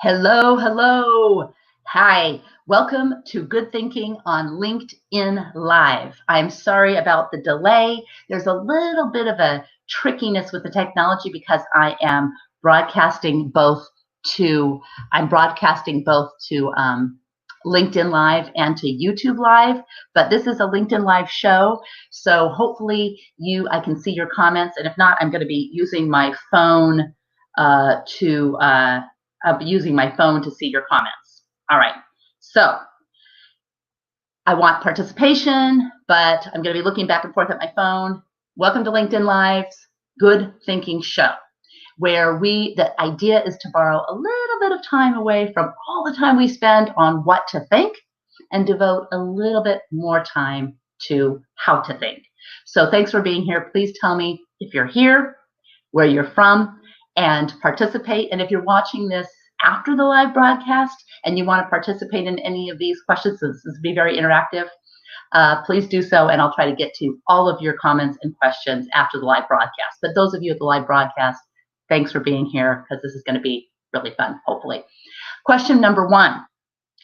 Hello, hello. Hi, welcome to Good Thinking on LinkedIn Live. I'm sorry about the delay. There's a little bit of a trickiness with the technology because I am broadcasting both to, LinkedIn Live and to YouTube Live, but this is a LinkedIn Live show. So hopefully I can see your comments. And if not, I'm going to be using my phone I'll be using my phone to see your comments. All right, so I want participation, but I'm going to be looking back and forth at my phone. Welcome to LinkedIn Live's Good Thinking Show, where the idea is to borrow a little bit of time away from all the time we spend on what to think and devote a little bit more time to how to think. So thanks for being here. Please tell me if you're here, where you're from, and participate. And if you're watching this after the live broadcast and you want to participate in any of these questions, this will be very interactive, please do so, and I'll try to get to all of your comments and questions after the live broadcast. But those of you at the live broadcast, thanks for being here, because this is going to be really fun, hopefully. Question number one,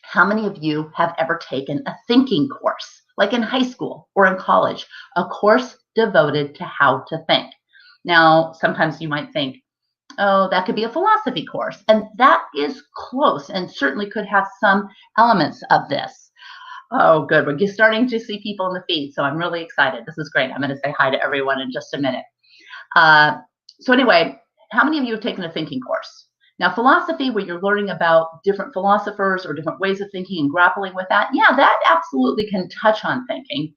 how many of you have ever taken a thinking course, like in high school or in college, a course devoted to how to think? Now, sometimes you might think, oh, that could be a philosophy course. And that is close and certainly could have some elements of this. Oh, good. We're starting to see people in the feed, so I'm really excited. This is great. I'm going to say hi to everyone in just a minute. So anyway, how many of you have taken a thinking course? Now, philosophy, where you're learning about different philosophers or different ways of thinking and grappling with that, yeah, that absolutely can touch on thinking,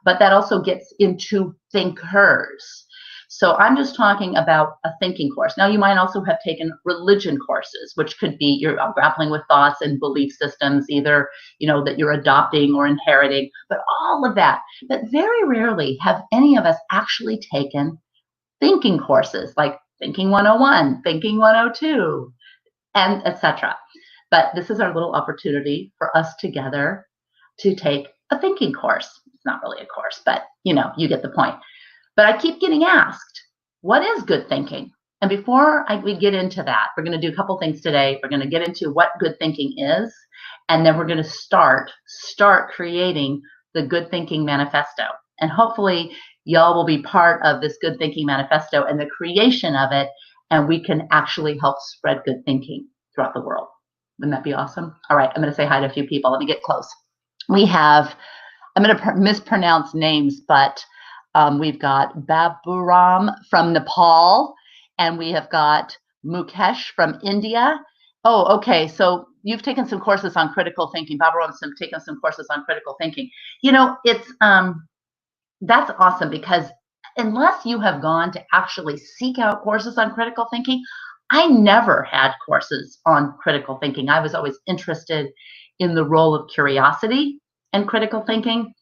but that also gets into thinkers. So I'm just talking about a thinking course. Now, you might also have taken religion courses, which could be you're grappling with thoughts and belief systems, either, that you're adopting or inheriting, but all of that. But very rarely have any of us actually taken thinking courses like Thinking 101, Thinking 102, and etc. But this is our little opportunity for us together to take a thinking course. It's not really a course, but you get the point. But I keep getting asked, what is good thinking? And before we get into that, we're going to do a couple things today. We're going to get into what good thinking is, and then we're going to start creating the Good Thinking Manifesto. And hopefully y'all will be part of this Good Thinking Manifesto and the creation of it, and we can actually help spread good thinking throughout the world. Wouldn't that be awesome? All right, I'm going to say hi to a few people. Let me get close. I'm going to mispronounce names, but we've got Baburam from Nepal, and we have got Mukesh from India. Oh, okay. So you've taken some courses on critical thinking. Baburam's taken some courses on critical thinking. That's awesome, because unless you have gone to actually seek out courses on critical thinking, I never had courses on critical thinking. I was always interested in the role of curiosity and critical thinking.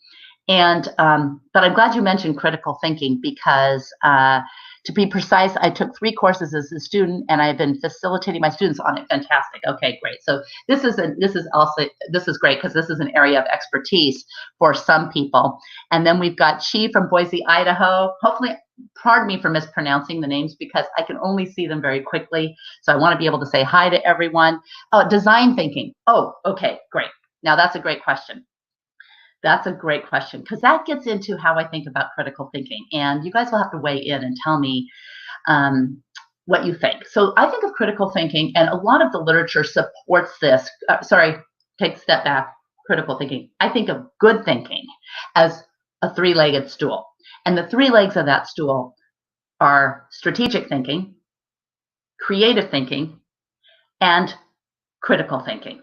And but I'm glad you mentioned critical thinking, because to be precise, I took 3 courses as a student, and I've been facilitating my students on it. Fantastic. Okay, great. So this is great, because this is an area of expertise for some people. And then we've got Chi from Boise, Idaho. Hopefully, pardon me for mispronouncing the names, because I can only see them very quickly. So I want to be able to say hi to everyone. Oh, design thinking. Oh, okay, great. Now that's a great question. That's a great question, because that gets into how I think about critical thinking. And you guys will have to weigh in and tell me what you think. So I think of critical thinking, and a lot of the literature supports this. Take a step back. Critical thinking. I think of good thinking as a 3-legged stool. And the 3 legs of that stool are strategic thinking, creative thinking, and critical thinking.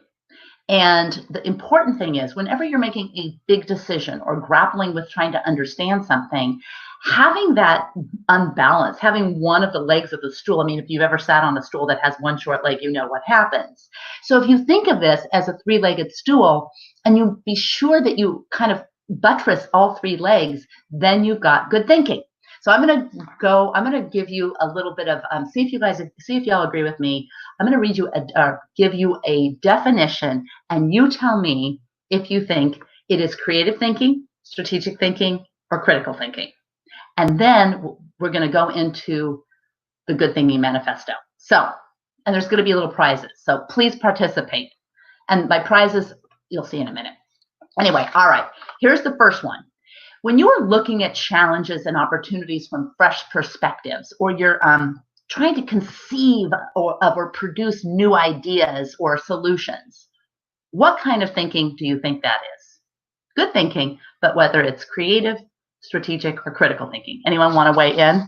And the important thing is, whenever you're making a big decision or grappling with trying to understand something, having that unbalance, having one of the legs of the stool, I mean, if you've ever sat on a stool that has one short leg, you know what happens. So if you think of this as a 3-legged stool, and you be sure that you kind of buttress all 3 legs, then you've got good thinking. So I'm going to give you a little bit of, see if y'all agree with me. I'm going to give you a definition, and you tell me if you think it is creative thinking, strategic thinking, or critical thinking. And then we're going to go into the Good Thinking Manifesto. So and there's going to be little prizes. So please participate. And by prizes, you'll see in a minute. Anyway, all right, here's the first one. When you're looking at challenges and opportunities from fresh perspectives, or you're trying to conceive or produce new ideas or solutions, what kind of thinking do you think that is? Good thinking, but whether it's creative, strategic, or critical thinking. Anyone want to weigh in?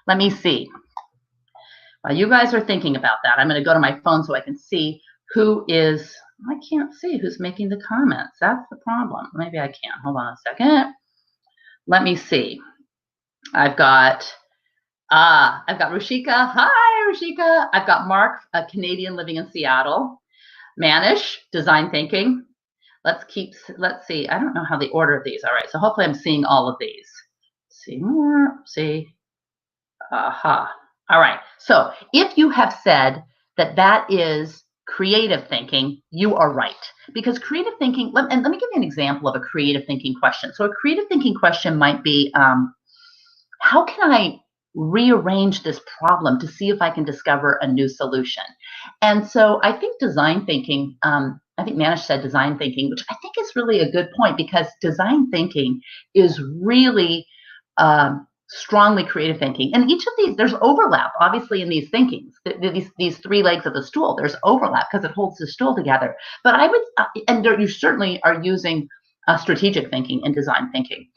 Let me see. While you guys are thinking about that, I'm going to go to my phone so I can see who is, I can't see who's making the comments. That's the problem. Maybe I can. Hold on a second. Let me see. I've got Rushika. Hi, Rushika. I've got Mark, a Canadian living in Seattle. Manish, design thinking. Let's see. I don't know how the order of these. All right. So hopefully I'm seeing all of these. See more. See. Aha. All right. So if you have said that is creative thinking, you are right. Because creative thinking, let me give you an example of a creative thinking question. So a creative thinking question might be, how can I rearrange this problem to see if I can discover a new solution? And so I think design thinking, I think Manish said design thinking, which I think is really a good point, because design thinking is really strongly creative thinking. And each of these, there's overlap, obviously, in these thinkings. These three legs of the stool, there's overlap because it holds the stool together. But I would, and you certainly are using strategic thinking and design thinking.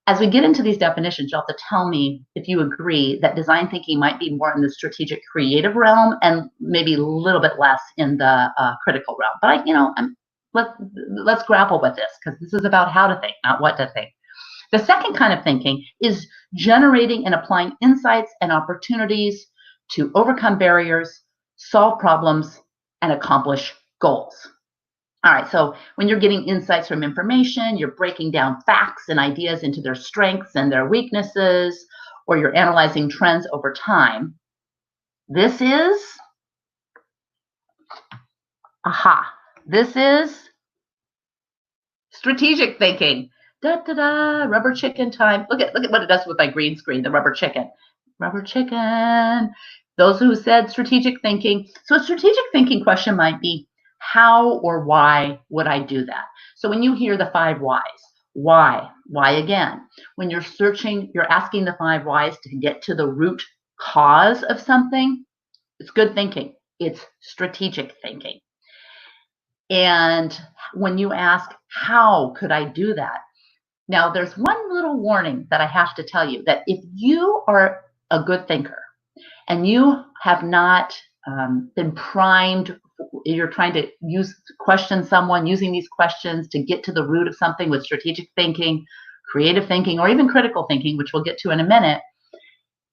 As we get into these definitions, you'll have to tell me if you agree that design thinking might be more in the strategic creative realm and maybe a little bit less in the critical realm. But let's grapple with this, because this is about how to think, not what to think. The second kind of thinking is generating and applying insights and opportunities to overcome barriers, solve problems, and accomplish goals. All right, so when you're getting insights from information, you're breaking down facts and ideas into their strengths and their weaknesses, or you're analyzing trends over time. This is, this is strategic thinking. Rubber chicken time. Look at what it does with my green screen, the rubber chicken. Rubber chicken. Those who said strategic thinking. So a strategic thinking question might be, how or why would I do that? So when you hear the 5 whys, why again? When you're searching, you're asking the 5 whys to get to the root cause of something. It's good thinking. It's strategic thinking. And when you ask, how could I do that? Now, there's one little warning that I have to tell you, that if you are a good thinker and have not been primed, you're trying to question someone, using these questions to get to the root of something with strategic thinking, creative thinking, or even critical thinking, which we'll get to in a minute,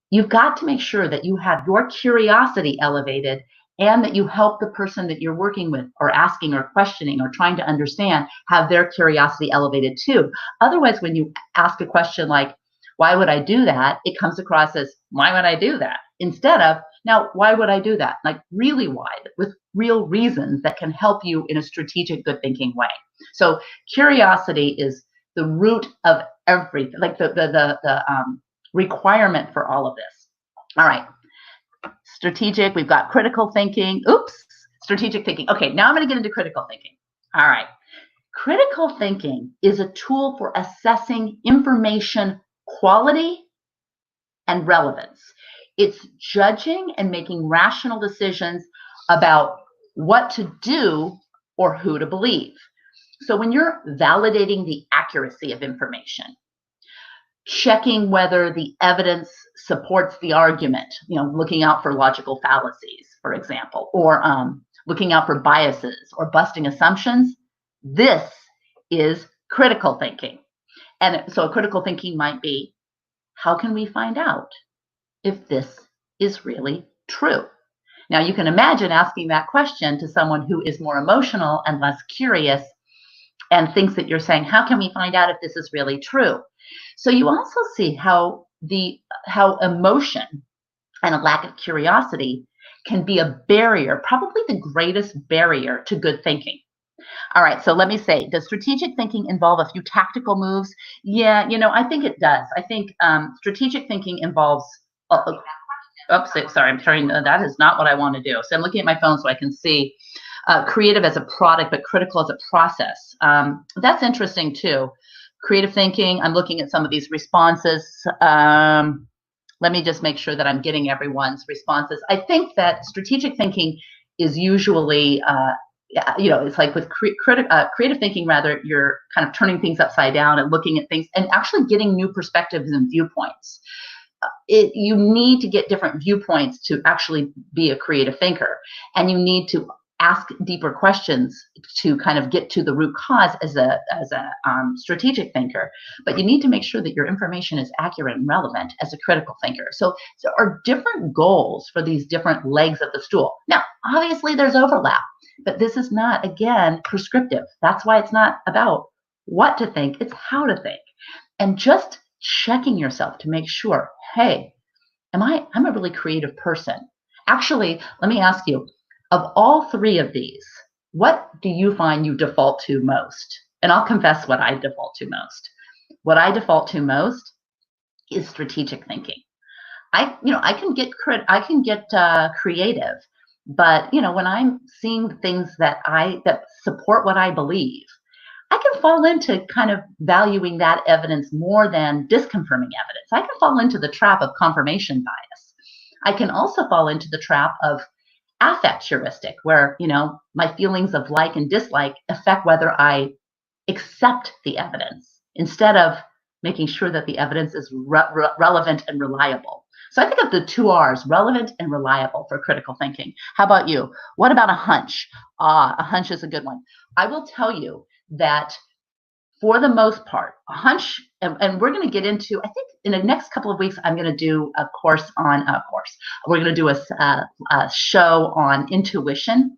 you've got to make sure that you have your curiosity elevated and that you help the person that you're working with or asking or questioning or trying to understand have their curiosity elevated too. Otherwise, when you ask a question like, why would I do that? It comes across as, why would I do that? Instead of, now, why would I do that? Like, really why? With real reasons that can help you in a strategic, good thinking way. So curiosity is the root of everything, like the requirement for all of this. All right. Strategic, we've got critical thinking. Strategic thinking. Okay, now I'm going to get into critical thinking. All right. Critical thinking is a tool for assessing information quality and relevance. It's judging and making rational decisions about what to do or who to believe. So when you're validating the accuracy of information, checking whether the evidence supports the argument, looking out for logical fallacies, for example, or looking out for biases or busting assumptions, this is critical thinking. And so critical thinking might be, how can we find out if this is really true? Now, you can imagine asking that question to someone who is more emotional and less curious and thinks that you're saying, how can we find out if this is really true? So you also see how emotion and a lack of curiosity can be a barrier, probably the greatest barrier to good thinking. All right, so let me say, does strategic thinking involve a few tactical moves? Yeah, I think it does. I think strategic thinking involves, Oops, sorry, I'm turning, that is not what I want to do. So I'm looking at my phone so I can see creative as a product, but critical as a process. That's interesting too. Creative thinking, I'm looking at some of these responses. Let me just make sure that I'm getting everyone's responses. I think that strategic thinking is usually, it's like with creative thinking, rather, you're kind of turning things upside down and looking at things and actually getting new perspectives and viewpoints. You need to get different viewpoints to actually be a creative thinker, and you need to ask deeper questions to kind of get to the root cause as a strategic thinker. But you need to make sure that your information is accurate and relevant as a critical thinker. So there are different goals for these different legs of the stool. Now, obviously there's overlap, but this is not, again, prescriptive. That's why it's not about what to think, it's how to think. And just checking yourself to make sure, hey, I'm a really creative person. Actually, let me ask you, of all three of these, what do you find you default to most? And I'll confess what I default to most. What I default to most is strategic thinking. I can get creative, but when I'm seeing things that support what I believe, I can fall into kind of valuing that evidence more than disconfirming evidence. I can fall into the trap of confirmation bias. I can also fall into the trap of affect heuristic, where my feelings of like and dislike affect whether I accept the evidence, instead of making sure that the evidence is relevant and reliable. So I think of the two R's, relevant and reliable, for critical thinking. How about you? What about a hunch? A hunch is a good one. I will tell you that for the most part, a hunch, and we're going to get into, I think in the next couple of weeks, I'm going to do a course. We're going to do a show on intuition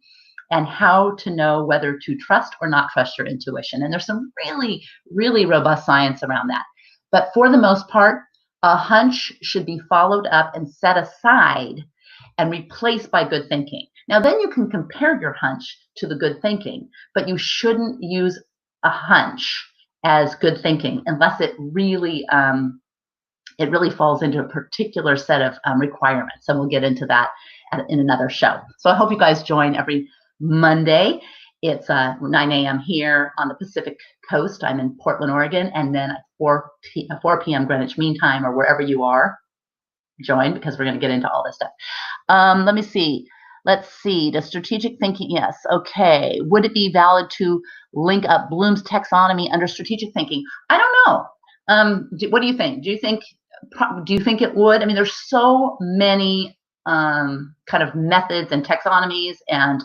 and how to know whether to trust or not trust your intuition. And there's some really, really robust science around that. But for the most part, a hunch should be followed up and set aside and replaced by good thinking. Now, then you can compare your hunch to the good thinking, but you shouldn't use a hunch as good thinking unless it really falls into a particular set of requirements. And we'll get into that in another show. So I hope you guys join every Monday. It's 9 a.m. here on the Pacific Coast. I'm in Portland, Oregon, and then at 4 p.m. Greenwich Mean Time, or wherever you are, join, because we're going to get into all this stuff. Let me see. Let's see. The strategic thinking, yes. Okay. Would it be valid to link up Bloom's taxonomy under strategic thinking? I don't know. What do you think? Do you think it would? I mean, there's so many kind of methods and taxonomies and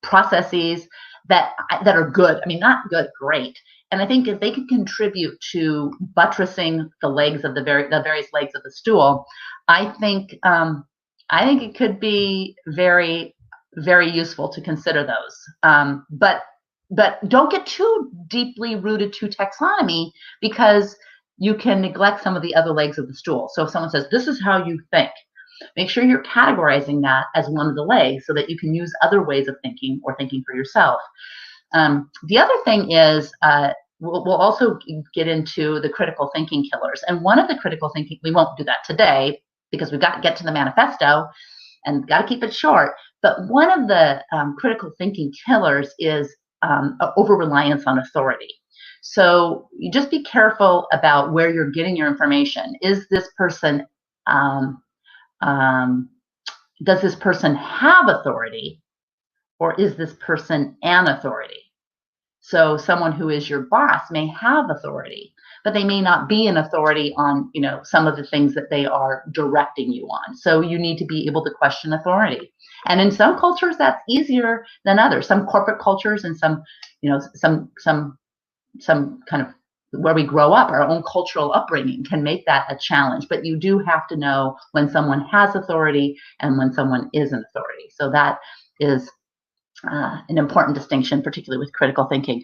processes that are good. I mean, not good, great. And I think if they could contribute to buttressing the legs of the various legs of the stool, I think it could be very, very useful to consider those. But don't get too deeply rooted to taxonomy, because you can neglect some of the other legs of the stool. So if someone says, this is how you think, make sure you're categorizing that as one of the legs so that you can use other ways of thinking or thinking for yourself. The other thing is, we'll also get into the critical thinking killers. And one of the critical thinking, we won't do that today because we've got to get to the manifesto and got to keep it short. But one of the critical thinking killers is over-reliance on authority. So you just be careful about where you're getting your information. Is this person, does this person have authority, or is this person an authority? So someone who is your boss may have authority, but they may not be an authority on, some of the things that they are directing you on. So you need to be able to question authority. And in some cultures, that's easier than others. Some corporate cultures and some kind of where we grow up, our own cultural upbringing can make that a challenge. But you do have to know when someone has authority and when someone is an authority. So that is an important distinction, particularly with critical thinking.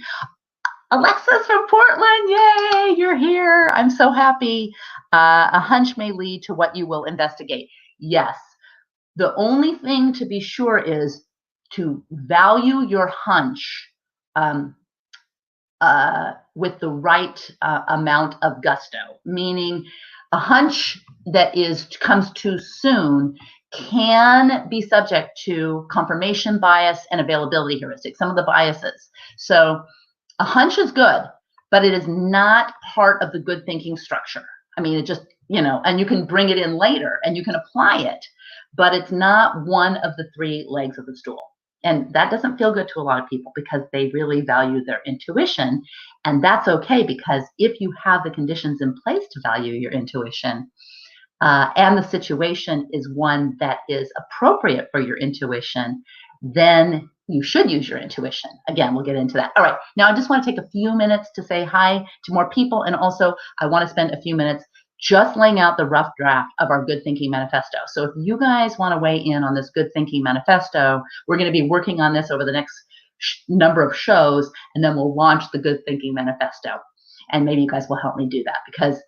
Alexa's from Portland. Yay, you're here. I'm so happy. A hunch may lead to what you will investigate. Yes. The only thing to be sure is to value your hunch with the right amount of gusto, meaning A hunch that comes too soon can be subject to confirmation bias and availability heuristics, some of the biases. So a hunch is good, but it is not part of the good thinking structure. I mean, it just, and you can bring it in later and you can apply it, but it's not one of the three legs of the stool. And that doesn't feel good to a lot of people because they really value their intuition. And that's okay, because if you have the conditions in place to value your intuition, and the situation is one that is appropriate for your intuition, then you should use your intuition. Again, we'll get into that. All right, now I just want to take a few minutes to say hi to more people. And also, I want to spend a few minutes just laying out the rough draft of our Good Thinking Manifesto. So if you guys want to weigh in on this Good Thinking Manifesto, we're going to be working on this over the next number of shows, and then we'll launch the Good Thinking Manifesto. And maybe you guys will help me do that, because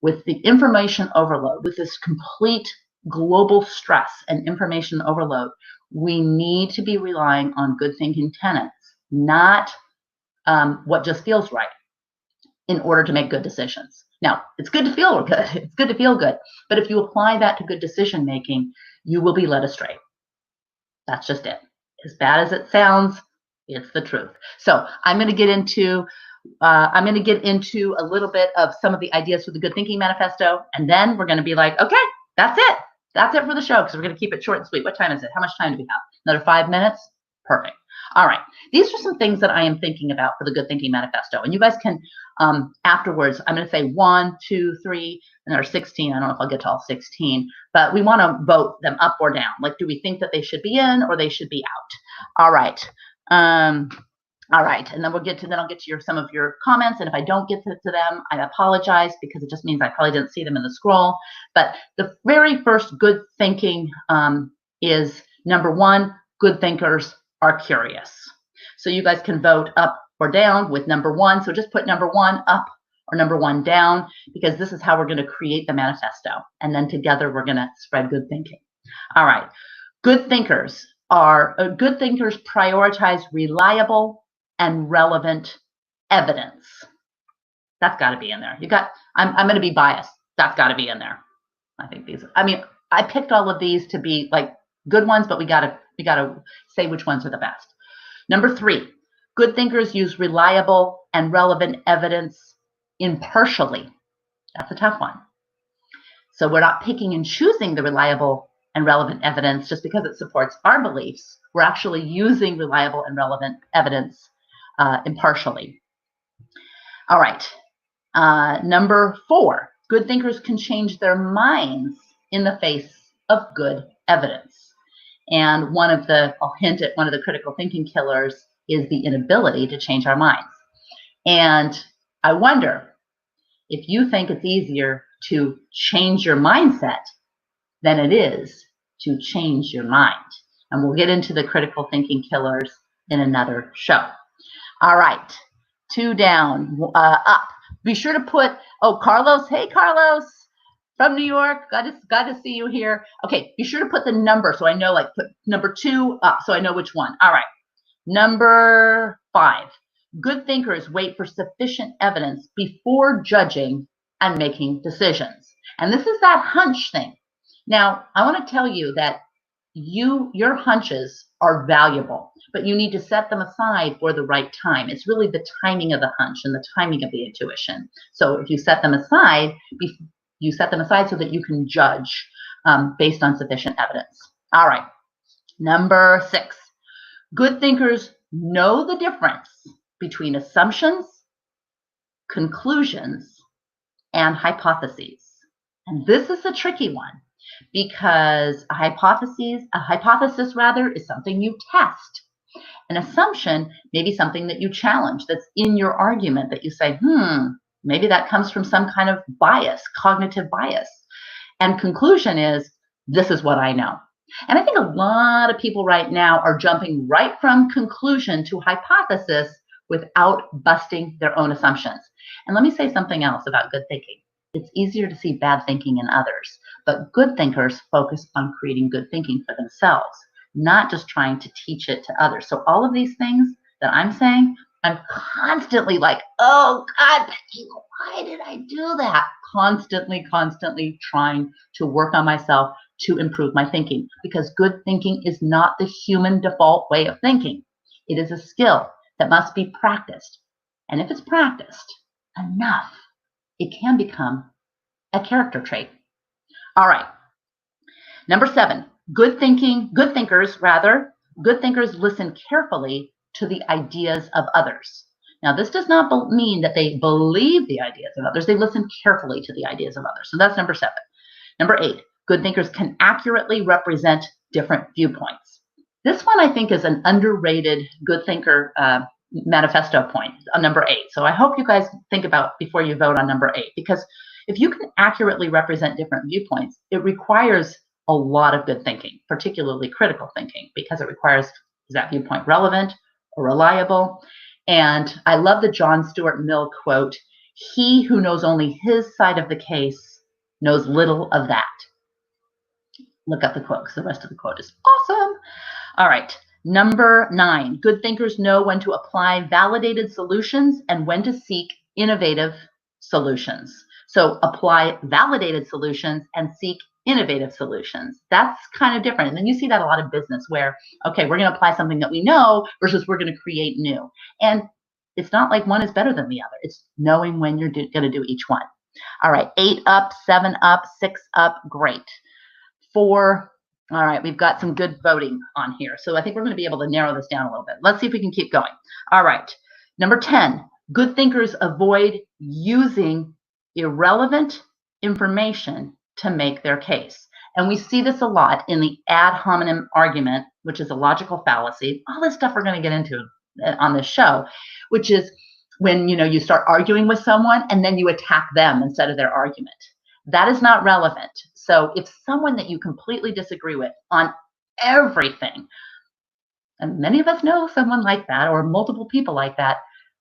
with the information overload, with this complete global stress and information overload, we need to be relying on good thinking tenets, not what just feels right, in order to make good decisions. Now, it's good to feel good. It's good to feel good. But if you apply that to good decision making, you will be led astray. That's just it. As bad as it sounds, it's the truth. So I'm going to get into a little bit of some of the ideas for the Good Thinking Manifesto, and then we're going to be like, okay, that's it. That's it for the show, because we're going to keep it short and sweet. What time is it? How much time do we have? Another 5 minutes? Perfect. All right. These are some things that I am thinking about for the Good Thinking Manifesto. And you guys can, afterwards, I'm going to say 1, 2, 3, and there are 16. I don't know if I'll get to all 16, but we want to vote them up or down. Like, do we think that they should be in or they should be out? All right. All right, and then I'll get to some of your comments, and if I don't get to them, I apologize, because it just means I probably didn't see them in the scroll. But the very first good thinking is number 1, good thinkers are curious. So you guys can vote up or down with number 1. So just put number 1 up or number 1 down, because this is how we're going to create the manifesto. And then together we're going to spread good thinking. All right, good thinkers prioritize reliable and relevant evidence. That's got to be in there. I'm going to be biased. That's got to be in there. I think I picked all of these to be like good ones, but we got to say which ones are the best. Number 3, good thinkers use reliable and relevant evidence impartially. That's a tough one. So we're not picking and choosing the reliable and relevant evidence just because it supports our beliefs. We're actually using reliable and relevant evidence impartially. All right. Number 4, good thinkers can change their minds in the face of good evidence. And I'll hint at one of the critical thinking killers is the inability to change our minds. And I wonder if you think it's easier to change your mindset than it is to change your mind. And we'll get into the critical thinking killers in another show. All right, 2 down, up. Be sure to put, Carlos. Hey, Carlos from New York. Glad to see you here. Okay, be sure to put the number so I know, like put number 2 up so I know which one. All right, number 5. Good thinkers wait for sufficient evidence before judging and making decisions. And this is that hunch thing. Now, I want to tell you that your hunches are valuable, but you need to set them aside for the right time. It's really the timing of the hunch and the timing of the intuition. So if you set them aside, so that you can judge based on sufficient evidence. All right, number 6. Good thinkers know the difference between assumptions, conclusions, and hypotheses. And this is a tricky one, because a hypothesis is something you test. An assumption may be something that you challenge, that's in your argument, that you say, maybe that comes from some kind of bias, cognitive bias. And conclusion is, this is what I know. And I think a lot of people right now are jumping right from conclusion to hypothesis without busting their own assumptions. And let me say something else about good thinking. It's easier to see bad thinking in others, but good thinkers focus on creating good thinking for themselves, not just trying to teach it to others. So all of these things that I'm saying, I'm constantly like, oh God, Becky, why did I do that? Constantly trying to work on myself to improve my thinking, because good thinking is not the human default way of thinking. It is a skill that must be practiced. And if it's practiced enough, it can become a character trait. All right. Number 7, good thinkers listen carefully to the ideas of others. Now, this does not mean that they believe the ideas of others. They listen carefully to the ideas of others. So that's number 7. Number 8, good thinkers can accurately represent different viewpoints. This one, I think, is an underrated good thinker manifesto point on number 8. So I hope you guys think about before you vote on number 8, because if you can accurately represent different viewpoints, it requires a lot of good thinking, particularly critical thinking, because it requires, is that viewpoint relevant or reliable? And I love the John Stuart Mill quote, "He who knows only his side of the case knows little of that." Look up the quote, because the rest of the quote is awesome. All right, number 9, good thinkers know when to apply validated solutions and when to seek innovative solutions. So apply validated solutions and seek innovative solutions. That's kind of different. And then you see that a lot of business where, okay, we're going to apply something that we know versus we're going to create new. And it's not like one is better than the other. It's knowing when you're going to do each one. All right, 8 up, 7 up, 6 up, great. 4, all right, we've got some good voting on here. So I think we're going to be able to narrow this down a little bit. Let's see if we can keep going. All right, number 10, good thinkers avoid using irrelevant information to make their case. And we see this a lot in the ad hominem argument, which is a logical fallacy. All this stuff we're going to get into on this show, which is when you start arguing with someone and then you attack them instead of their argument. That is not relevant. So if someone that you completely disagree with on everything, and many of us know someone like that or multiple people like that,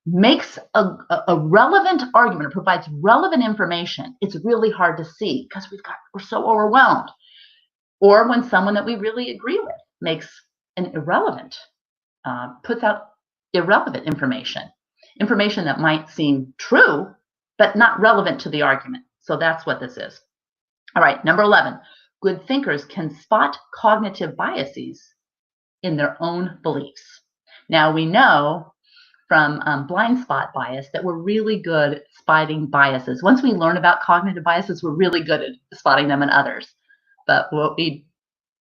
makes a relevant argument or provides relevant information, it's really hard to see because we're so overwhelmed. Or when someone that we really agree with makes an puts out irrelevant information that might seem true, but not relevant to the argument. So that's what this is. All right, number 11, good thinkers can spot cognitive biases in their own beliefs. Now we know from blind spot bias that we're really good at spotting biases. Once we learn about cognitive biases, we're really good at spotting them in others. But what we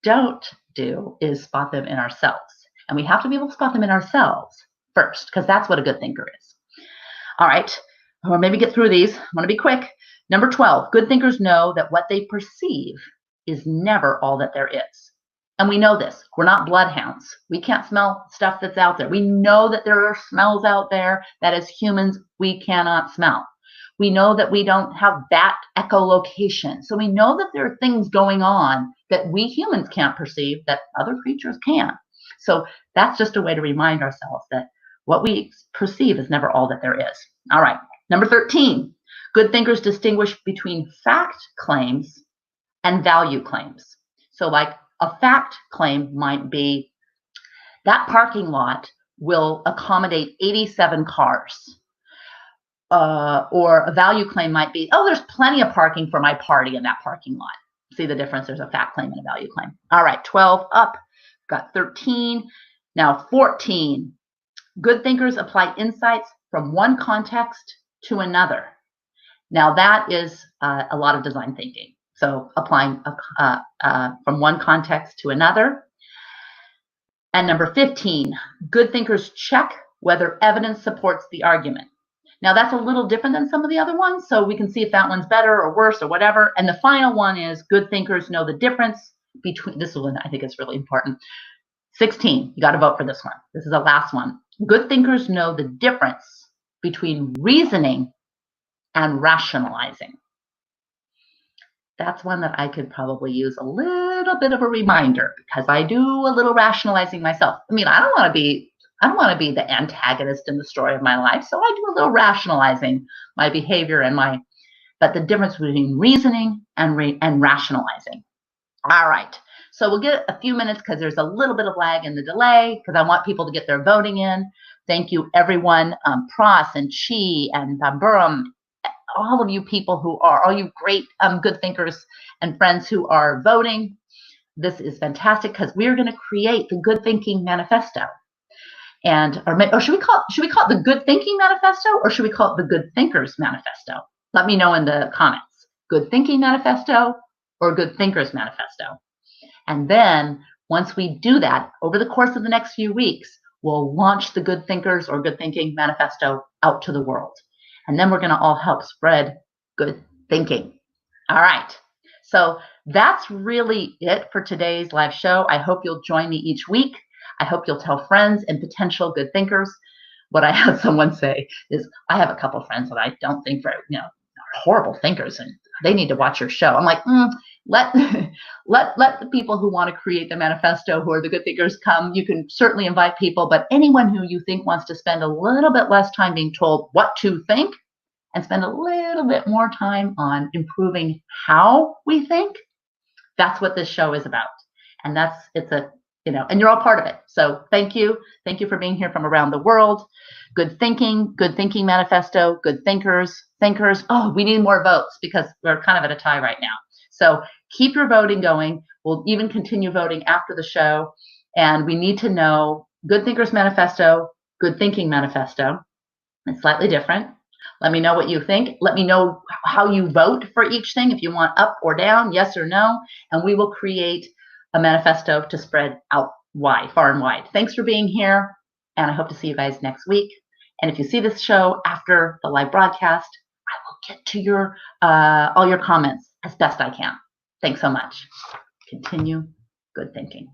don't do is spot them in ourselves. And we have to be able to spot them in ourselves first, because that's what a good thinker is. All right, or maybe get through these. I'm going to be quick. Number 12, good thinkers know that what they perceive is never all that there is. And we know this. We're not bloodhounds. We can't smell stuff that's out there. We know that there are smells out there that as humans we cannot smell. We know that we don't have that echolocation. So we know that there are things going on that we humans can't perceive that other creatures can. So that's just a way to remind ourselves that what we perceive is never all that there is. All right. Number 13, good thinkers distinguish between fact claims and value claims. So like a fact claim might be that parking lot will accommodate 87 cars. Or a value claim might be, oh, there's plenty of parking for my party in that parking lot. See the difference? There's a fact claim and a value claim. All right, 12 up. Got 13. Now 14. Good thinkers apply insights from one context to another. Now that is a lot of design thinking. So applying from one context to another. And number 15, good thinkers check whether evidence supports the argument. Now that's a little different than some of the other ones, so we can see if that one's better or worse or whatever. And the final one is good thinkers know the difference between, this one I think is really important. 16, you got to vote for this one. This is the last one. Good thinkers know the difference between reasoning and rationalizing. That's one that I could probably use a little bit of a reminder because I do a little rationalizing myself. I mean, I don't want to be the antagonist in the story of my life, so I do a little rationalizing my behavior but the difference between reasoning and rationalizing. All right, So we'll get a few minutes because there's a little bit of lag in the delay because I want people to get their voting in. Thank you, everyone, Pras and Chi and Baburam, all of you people who are, all you great good thinkers and friends who are voting. This is fantastic because we're going to create the Good Thinking Manifesto. And or should we call it the Good Thinking Manifesto, or should we call it the Good Thinkers Manifesto? Let me know in the comments. Good Thinking Manifesto or Good Thinkers Manifesto. And then once we do that, over the course of the next few weeks, we'll launch the Good Thinkers or Good Thinking Manifesto out to the world. And then we're going to all help spread good thinking. All right. So that's really it for today's live show. I hope you'll join me each week. I hope you'll tell friends and potential good thinkers. What I had someone say is, I have a couple of friends that I don't think are horrible thinkers, and they need to watch your show. I'm like, let the people who want to create the manifesto, who are the good thinkers, come. You can certainly invite people, but anyone who you think wants to spend a little bit less time being told what to think and spend a little bit more time on improving how we think, that's what this show is about. And and you're all part of it. So thank you. Thank you for being here from around the world. Good thinking manifesto, good thinkers. Oh, we need more votes because we're kind of at a tie right now. So keep your voting going. We'll even continue voting after the show. And we need to know Good Thinkers Manifesto, Good Thinking Manifesto. It's slightly different. Let me know what you think. Let me know how you vote for each thing, if you want up or down, yes or no, and we will create a manifesto to spread out far and wide. Thanks for being here, and I hope to see you guys next week. And if you see this show after the live broadcast, I will get to your all your comments as best I can. Thanks so much. Continue good thinking.